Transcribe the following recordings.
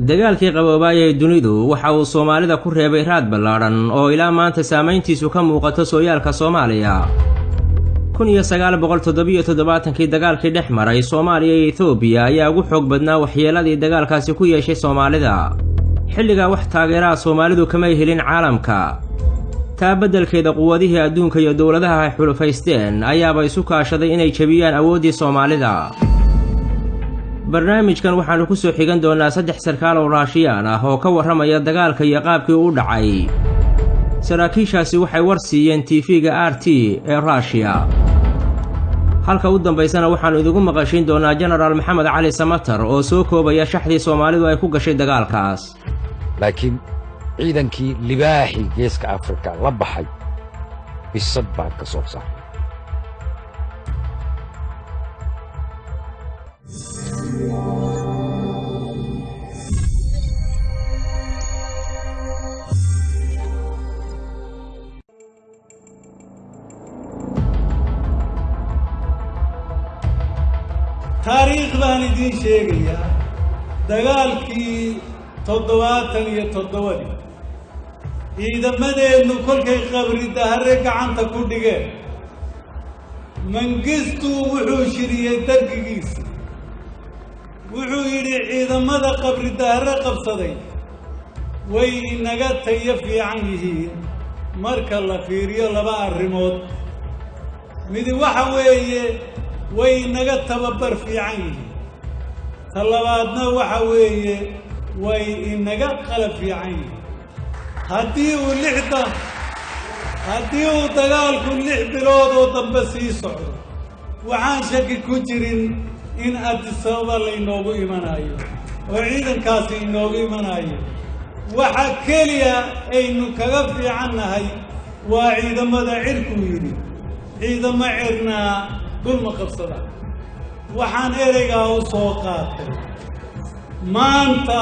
dagaalkii qaboobay ee dunidu waxa uu Soomaalida ku reebay raad ballaaran oo ilaa maanta saameyntiisu ka muuqato sooyaalka Soomaaliya. 1977kii dagaalkii dhex maray Soomaaliya iyo Itoobiya ayaa ugu xoog badnaa waxyeeladii dagaalkaasi ku yeeshay Soomaalida. xilliga wax taageeraha Soomaalidu kama helin caalamka. taa beddelkeeda quwadihii adduunka iyo dawladaha ay xulufaysteen ayaaba isu kaashaday inay jabiyaan awooddii Soomaalida. barnaamijkan waxaanu ku soo xigan doonaa 3 sarkaal oo Raashiyaan ah oo ka warramaya dagaalka iyo qaabkii uu dhacay. saraakiishaasi waxay war siiyeen TV-ga RT ee Russia. halka u dambaysana waxaanu idigu maqashin doonaa General Maxamed Cali Samatar oo soo koobaya shaxdii Soomaalidu ay ku gashay dagaalkaas. laakiin ciidankii libaaxi geeska Afrika la baxay bisad baa ka soo saaray. taariikh baan idiin sheegayaa dagaalkii 77 ciidamadeennu kolkay qabri dahare gacanta ku dhigeen Mengistu wuxuu shiriyey dargigiisa wuxuu yidhi ciidamada qabri dahare qabsaday way inaga tayo fiican yihiin marka la fiiriyo 2 arrimood. mid waxa weeye way inaga tababar fiican yihiin talabaadna waxa weeye way inaga qalab fiican yihiin. haddii uu dagaalku 6 bilood oo dambe sii socdo waxaan shaki ku jirin in Addis Ababa laynoogu imanayo oo ciidankaasi inoogu imanayo. waxa keliya aynu kaga fiicannahay waa ciidamada cirku yidhi ciidamo cirnaa dulma qabsada. waxaan ereygaa u soo qaatay maanta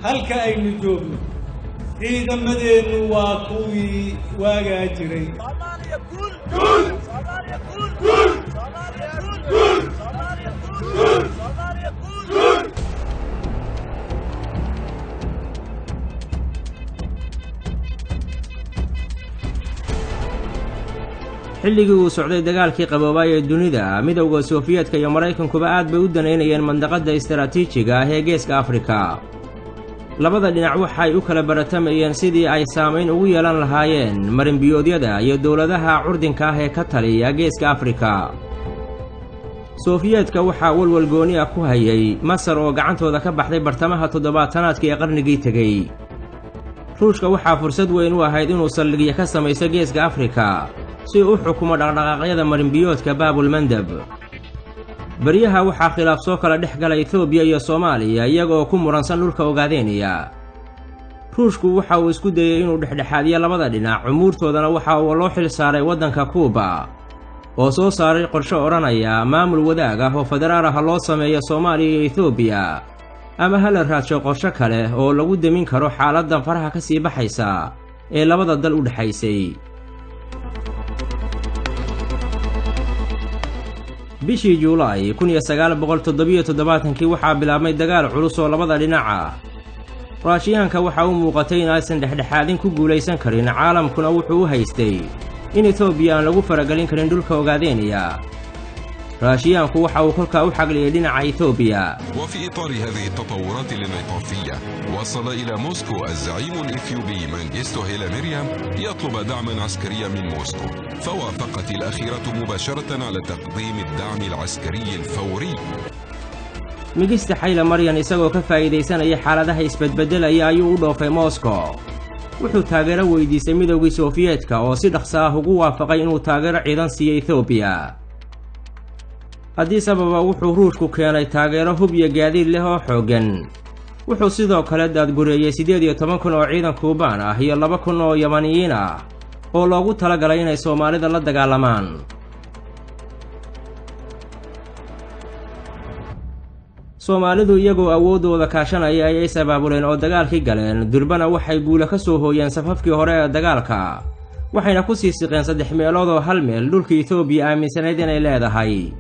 halka aynu joogno ciidamadeennu waa kuwii waagaa jiray. xilligii uu socday dagaalkii qaboobay ee dunida midowga Soofiyeedka iyo Mareykankuba aad bay u daneynayeen mandaqada istiraatiijiga ah ee geeska Afrika. labada dhinac waxay u kala baratamayeen sidii ay saameyn ugu yeelan lahaayeen marinbiyoodyada iyo dawladaha curdinka ah ee ka taliya geeska Afrika. Soofiyeedka waxaa walwal gooni ah ku hayay Masar oo gacantooda ka baxday bartamaha 70aadkii ee qarnigii tegay. Ruushka waxaa fursad weyn u ahayd inuu saldhigyo ka samayso geeska Afrika si uu xukumo dhaqdhaqaaqyada marinbiyoodka Baabul Mandab. bariyaha waxaa khilaaf soo kala dhex galay Itoobiya iyo Soomaaliya iyagoo ku muransan dhulka Ogaadeenaya. Ruushku waxa uu isku dayay inuu dhexdhexaadiyo labada dhinac umuurtoodana waxa uu loo xil saaray waddanka Kuuba oo soo saaray qorshe oranaya maamul wadaag ah oo federaal ah loo sameeyo Soomaaliya iyo Itoobiya ama hal raadsho qorshe kale oo lagu demin karo xaaladdan faraha ka sii baxaysa ee labada dal u dhaxaysay. bishii Juulaay 1977kii waxaa bilaabmay dagaal culus oo labada dhinac ah. Raashiyaanka waxa uu muuqatay in aysan dhexdhexaadin ku guulaysan karin caalamkuna wuxuu u haystay in Itoobiya aan lagu faragelin karin dhulka Ogaadeenaya. raashiyaanku waxa uu kolkaa u xagliyay dhinaca Itoobiya. وفي إطار هذه التطورات الانعطافية وصل إلى موسكو الزعيم الإثيوبي منجستو هيلا مريم يطلب دعما عسكريا من موسكو فوافقت الأخيرة مباشرة على تقديم الدعم العسكري الفوري. Mengistu Haile Mariam isagoo ka faa'iideysanaya xaaladaha isbedbedelaya ayuu u dhoofay Moscow. wuxuu taageero weydiisay midowgii Soofiyeedka oo si dhaqso ah ugu waafaqay inuu taageero ciidan siiyo Itoobiya. Addis Ababa wuxuu Ruushku keenay taageero hub iyo gaadiid leh oo xooggan. wuxuu sidoo kale daadgureeyay 18,000 oo ciidan Kuubaan ah iyo 2,000 oo Yamaniyiin ah oo loogu talagalay inay Soomaalida la dagaalamaan. Soomaalidu iyagoo awoodooda kaashanaya ayay sabaabuleen oo dagaalkii galeen durbana waxay guula ka soo hooyeen safafkii hore ee dagaalka. waxayna ku sii siqeen 3 meelood oo hal meel dhulka Itoobiya aaminsanayd inay leedahay.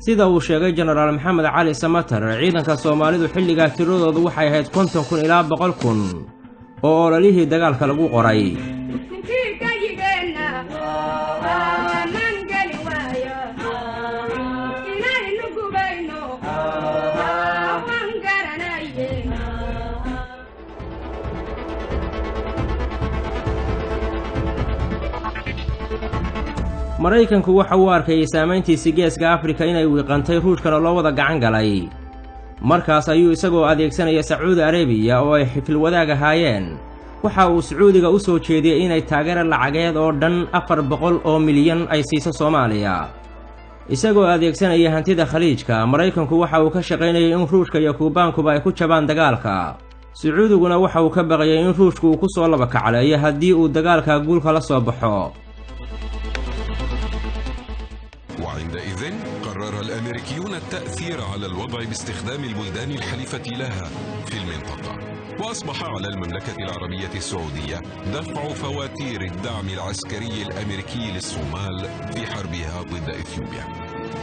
sida uu sheegay jenaraal maxamed cali samatar ciidanka Soomaalidu xilligaa tiradoodu waxay ahayd 50,000 ilaa 100,000 oo ololihii dagaalka lagu qoray. Maraykanku waxa uu arkay saameyntiisa geeska Afrika inay wiiqantay Ruushkana loo wada gacan galay. markaas ayuu isagoo adeegsanaya Sacuudi Arabiya oo ay xifil wadaag ahaayeen waxa uu Sacuudiga u soo jeediyay inay taageero lacageed oo dhan 400 milyan ay siiso Soomaaliya. isagoo adeegsanaya hantida Khaliijka, Maraykanku waxa uu ka shaqeynayay in Ruushka iyo Kuubaankuba ay ku jabaan dagaalka. Sacuudiguna waxa uu ka baqayay in Ruushku uu ku soo laba kacleeyo haddii uu dagaalka guulka la soo baxo. وعندئذ قرر الأمريكيون التأثير على الوضع باستخدام البلدان الحليفة لها في المنطقة، وأصبح على المملكة العربية السعودية دفع فواتير الدعم العسكري الأمريكي للصومال في حربها ضد إثيوبيا.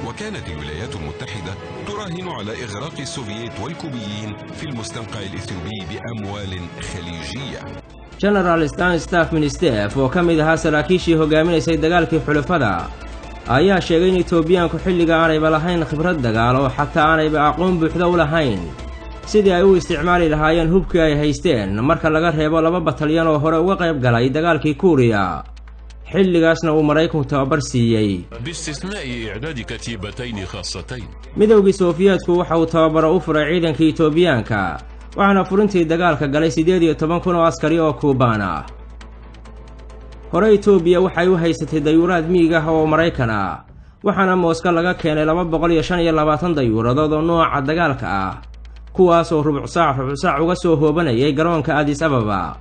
وكانت الولايات المتحدة تراهن على إغراق السوفييت والكوبيين في المستنقع الإثيوبي بأموال خليجية. جنرال ستانستاف منستيف oo ka mid ahaa saraakiishii hogaaminaysay dagaalkii xulafada ayaa sheegay in Itoobiyaanku xilliga aanayba lahayn khibrad dagaal oo xataa aanayba aqoon buuxda u lahayn sidii ay u isticmaali lahaayeen hubkii ay haysteen marka laga reebo 2 batalyan oo hore uga qayb galay dagaalkii Kuuriya. xilligaasna uu Maraykanku tababar siiyay باستثناء إعداد كتيبتين خاصتين. midowgii Sofiyeetku waxa uu tababaro u furay ciidankii Itoobiyaanka waxaana furintii dagaalka galay 18,000 oo askari oo Kuubaan ah. hore Itoobiya waxay u haysatay dayuurad miig ah oo Maraykan ah waxaana Mooska laga keenay 225 dayuuradood oo nooca dagaalka ah kuwaas oo rubuc saac uga soo hoobanayay garoonka Addis Ababa.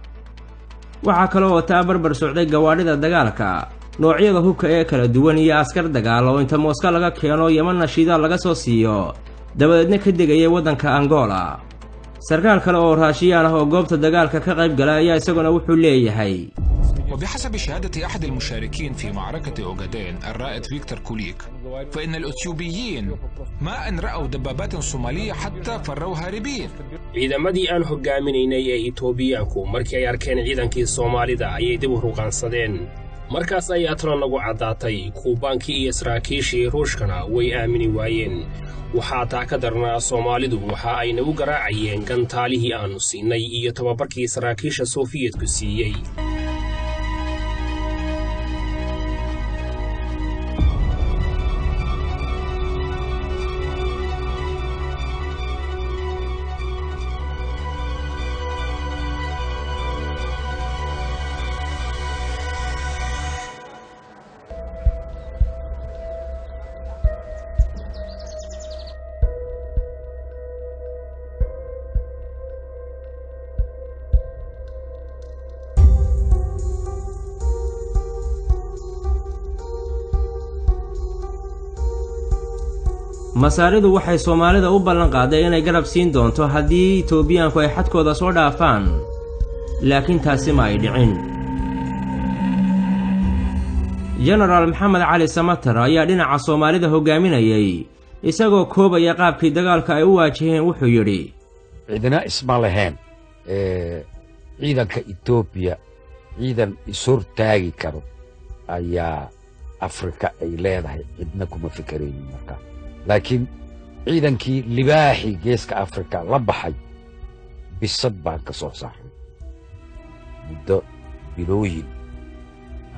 waxa kale oo tababar socday gawaadhida dagaalka noocyada hubka ee kala duwan iyo askar dagaal oo inta Mooska laga keeno Yemen shidaal laga soo siiyo dabadeedna ka degayay wadanka Angola. sarkaal kale oo Raashiyaan ah oo goobta dagaalka ka qayb galay ayaa isaguna wuxuu leeyahay وبحسب شهادة أحد المشاركين في معركة أوغادين الرائد فيكتور كوليك فإن الأثيوبيين ما أن رأوا دبابات صومالية حتى فروا هاربين. ciidamadii aan hogaaminaynay ee Itoobiyaanku markii ay arkeen ciidankii Soomaalida ayay dib u ruqansadeen. markaas ay atran lagu cadaatay Kuubaankii iyo saraakiishii Ruushkana way aamini waayeen. waxaa taa ka darnaa Soomaalidu waxa ay nagu garaacayeen gantaalihii aanu siinay iyo tababarkii saraakiisha Sofiyeetku siiyay. masaaridu waxay Soomaalida u ballan qaaday inay garab siin doonto haddii Itoobiyaanku ay xadkooda soo dhaafaan laakiin taasi ma ay dhicin. General Maxamed Cali Samatar ayaa dhinaca Soomaalida hogaaminayay isagoo koobaya qaabkii dagaalka ay u waajaheen wuxuu yiri ciidana isma lahayn ciidanka Itoobiya ciidan isur taagi karo ayaa Afrika ay leedahay cidna kuma fikireen marka laakiin ciidankii libaaxi geeska Afrika la baxay bisad baan ka soo saaray muddo bilooyin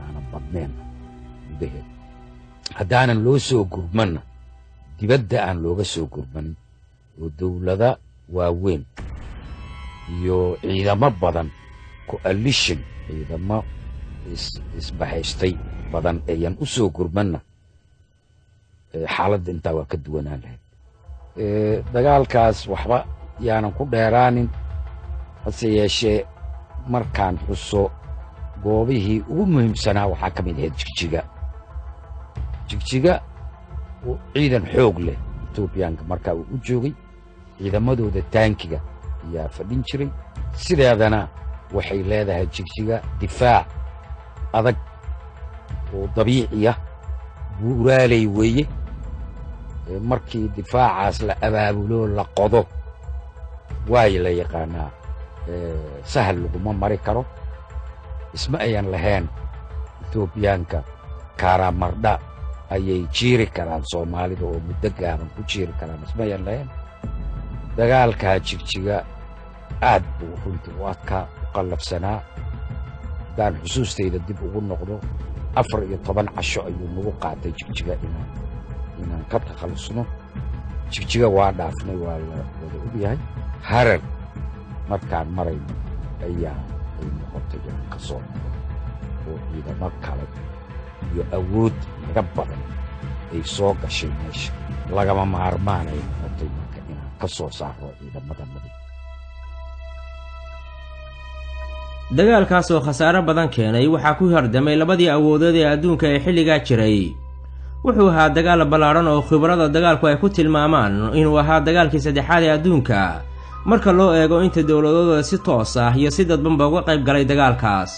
aan badneen gudaheed haddaanan loo soo gurmanna dibadda aan looga soo gurmanin oo dawlada waaweyn iyo ciidamo badan coalition ciidamo isbahaystay badan ayaan u soo gurmanna xaaladda intaa waa ka duwanaan lahayd. dagaalkaas waxba yaanan ku dheeraanin hase yeeshee markaan xuso goobihii ugu muhiimsanaa waxaa ka mid ahayd jigjiga ciidan xoog leh Itoobiyaanka markaa uu u joogay ciidamadooda taankiga ayaa fadhin jiray sideedana waxay leedahay jigjiga difaac adag oo dabiici ah buuraaley weeye markii difaacaas la abaabulo la qodo waay la yaqaanaa sahal laguma mari karo isma ayan lahayn Etoobiyaanka karamardha ayay jiiri karaan Soomaalida oo muddo gaaban ku jiiri karaan isma ayan lahayn dagaalka Jigjiga aad buu runtii u adkaa qallafsanaa daan xusuustayda dib ugu noqdo 14 casho ayuu nagu qaatay Jigjiga inaan ka takhalusno Jigjiga waa dhaafnay waa la wada ogyahay harar markaan marayno ayaa ay noqotay inaan ka soo oo ciidamo kale iyo awood laga badan ay soo gashay meesha lagama maarmaanay noqotay marka inaan ka soo saaro ciidamada madax dagaalkaas oo khasaare badan keenay waxaa ku hordamay labadii awoodood ee adduunka ee xilligaa jiray wuxuu ahaa dagaal ballaaran oo khibrada dagaalku ay ku tilmaamaan inuu ahaa dagaalkii saddexaad ee adduunka marka loo eego inta dowladooda si toos ah iyo si dadbanba uga qayb galay dagaalkaas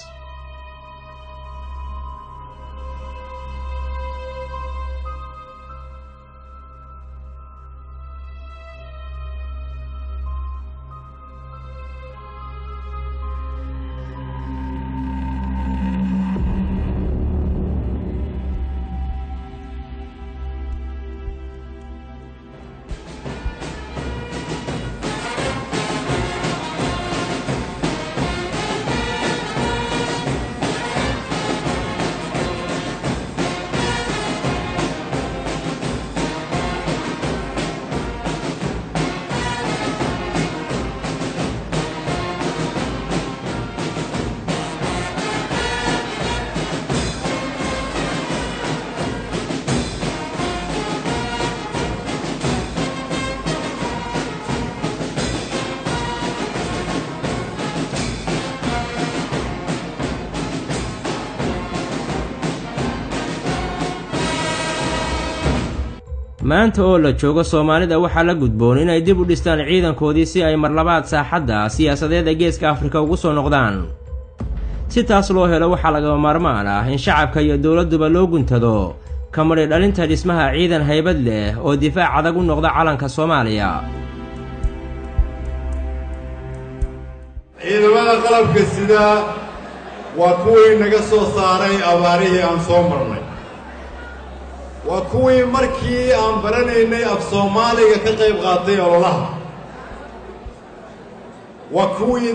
maanta oo la joogo Soomaalida waxaa la gudboon inay dib u dhistaan ciidankoodii si ay marlabaad saaxadda siyaasadeed ee Geeska Afrika ugu soo noqdaan si taas loo helo waxaa laga maarmaan ah in shacabka iyo dawladduba loo guntado kamari dhalinta dhismaha ciidan haybad leh oo difaac adag u noqda calanka Soomaaliya ciidamada qalabka sida waa kuwii naga soo saaray abaarihii aan soo marnay waa kuwii markii aan baranaynay af Soomaaliga ka qayb qaatay ololaha waa kuwii